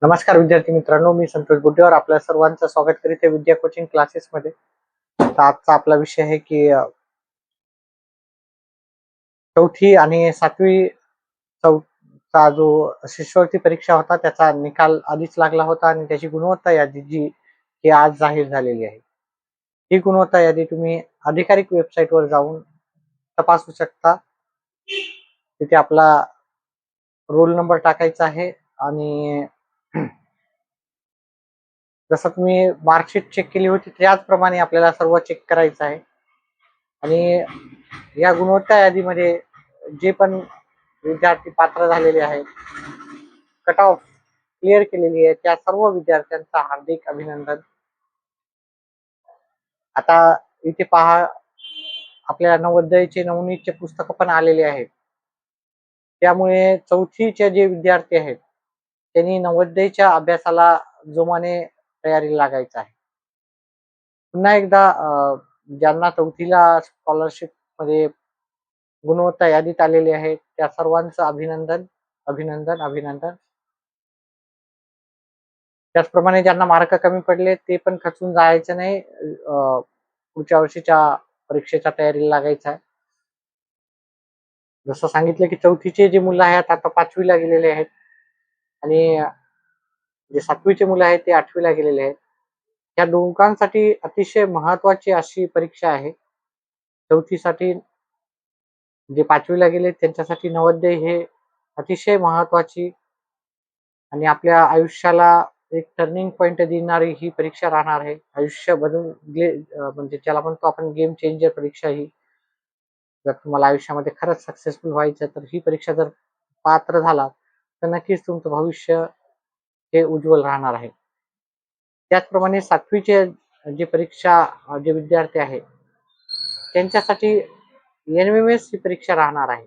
नमस्कार विद्यार्थी मित्रांनो, मी संतोष बुड्डेवर आपल्या सर्वांचं स्वागत करीत आहे विद्या कोचिंग क्लासेस मध्ये. तर आजचा आपला विषय आहे की चौथी आणि सातवी चा जो शिष्यवृत्ती परीक्षा होता त्याचा निकाल आधीच लागला होता आणि त्याची गुणवत्ता यादी जी की आज जाहीर झालेली आहे. ही गुणवत्ता यादी तुम्ही अधिकारिक वेबसाईटवर जाऊन तपासू शकता. तिथे आपला रोल नंबर टाकायचा आहे आणि जसं तुम्ही मार्कशीट चेक केली होती त्याचप्रमाणे आपल्याला सर्व चेक करायचं आहे. आणि या गुणवत्ता यादीमध्ये जे पण विद्यार्थी पात्र झालेले आहेत, कट ऑफ क्लिअर केलेली आहे, त्या सर्व विद्यार्थ्यांचा हार्दिक अभिनंदन. आता इथे पहा, आपल्या नवोदयचे नवनीतचे पुस्तक पण आलेले आहेत. त्यामुळे चौथीचे जे विद्यार्थी आहेत त्यांनी नवोदयच्या अभ्यासाला जोमाने तयारी लागायचं आहे. पुन्हा एकदा ज्यांना चौथीला स्कॉलरशिप मध्ये गुणवत्ता यादीत आलेले आहे त्या सर्वांचं अभिनंदन अभिनंदन अभिनंदन. त्याचप्रमाणे ज्यांना मार्क कमी पडले ते पण खचून जायचं नाही, पुढच्या वर्षीच्या परीक्षेच्या तयारीला लागायचं आहे. जसं सांगितलं की चौथीचे जे मुलं आहेत आता 5वीला गेलेले आहेत आणि जे 7वीचे मुलं आहेत ते 8वीला गेलेले आहेत. या दोघांसाठी अतिशय महत्वाची अशी परीक्षा आहे. चौथीसाठी जे 5वीला गेले त्यांच्यासाठी नवोदय हे अतिशय महत्वाची आणि आपल्या आयुष्याला एक टर्निंग पॉइंट देणारी ही परीक्षा राहणार आहे. आयुष्य म्हणजे ज्याला म्हणतो आपण गेम चेंजर परीक्षा ही. जर तुम्हाला आयुष्यामध्ये खरंच सक्सेसफुल व्हायचं तर ही परीक्षा जर पात्र झाला तर नक्कीच तुमचं भविष्य हे उज्ज्वल राहणार आहे. त्याचप्रमाणे 7वीचे जे परीक्षा जे विद्यार्थी आहेत त्यांच्यासाठी एनएमएमएस ही परीक्षा राहणार आहे.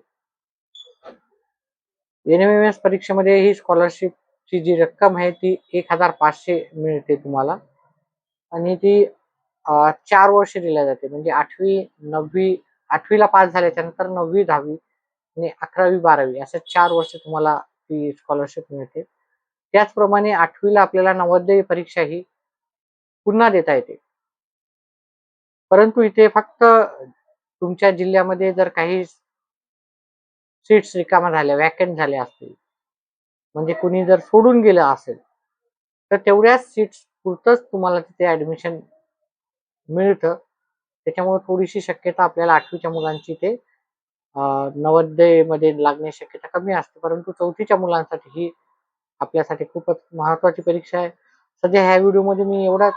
एनएमएमएस परीक्षेमध्ये ही स्कॉलरशिपची जी रक्कम आहे ती 1500 मिळते तुम्हाला आणि ती 4 वर्ष दिल्या जाते. म्हणजे 8वीला पास झाल्याच्या नंतर 9वी 10वी आणि 11वी 12वी अशा 4 वर्ष तुम्हाला ती स्कॉलरशिप मिळते. त्याचप्रमाणे 8वीला आपल्याला नवोदय परीक्षा ही पुन्हा देता येते. परंतु इथे फक्त तुमच्या जिल्ह्यामध्ये जर काही सीट्स रिकाम्या झाल्या, वॅकंट झाल्या असतील, म्हणजे कुणी जर सोडून गेलं असेल तर तेवढ्याच सीट्स पुरतच तुम्हाला तिथे ऍडमिशन मिळतं. त्याच्यामुळे थोडीशी शक्यता आपल्याला 8वीच्या मुलांची ते नवोदय मध्ये लागण्याची शक्यता कमी असते. परंतु चौथीच्या मुलांसाठी ही आपल्यासाठी खूपच महत्वाची परीक्षा आहे. सध्या ह्या व्हिडिओमध्ये मी एवढाच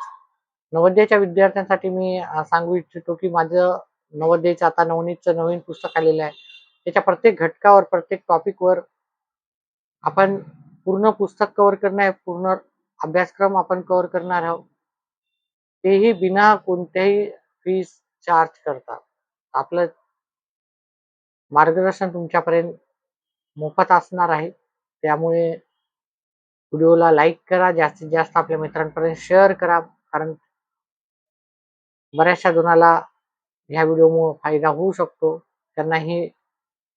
नवोदयच्या विद्यार्थ्यांसाठी मी सांगू इच्छितो की माझं नवोदयचं आता नवनीतचं नवीन पुस्तक आलेलं आहे. त्याच्या प्रत्येक घटकावर प्रत्येक टॉपिकवर आपण पूर्ण पुस्तक कव्हर करणार, पूर्ण अभ्यासक्रम आपण कव्हर करणार आहोत. तेही बिना कोणत्याही फीस चार्ज करता. आपलं मार्गदर्शन तुमच्यापर्यंत मोफत असणार आहे. त्यामुळे व्हिडिओला लाईक करा, जास्तीत जास्त आपल्या मित्रांपर्यंत शेअर करा, कारण बऱ्याचशा जणाला ह्या व्हिडिओमुळे फायदा होऊ शकतो. त्यांना ही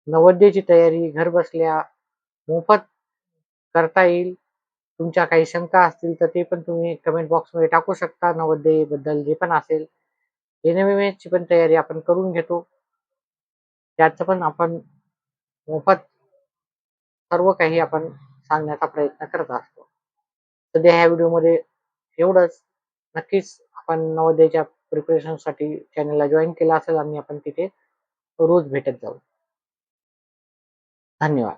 नवोदयची तयारी घर बसल्या मोफत करता येईल. तुमच्या काही शंका असतील तर ते पण तुम्ही कमेंट बॉक्समध्ये टाकू शकता. नवोदय बद्दल जे पण असेल, एनएमएमएसची पण तयारी आपण करून घेतो, त्याचं पण आपण मोफत सर्व काही आपण सांगण्याचा प्रयत्न करत असतो. सध्या ह्या व्हिडिओमध्ये एवढंच. नक्कीच आपण नवोदयच्या प्रिपरेशनसाठी चॅनलला जॉईन केला असेल आणि आपण तिथे रोज भेटत जाऊ. धन्यवाद.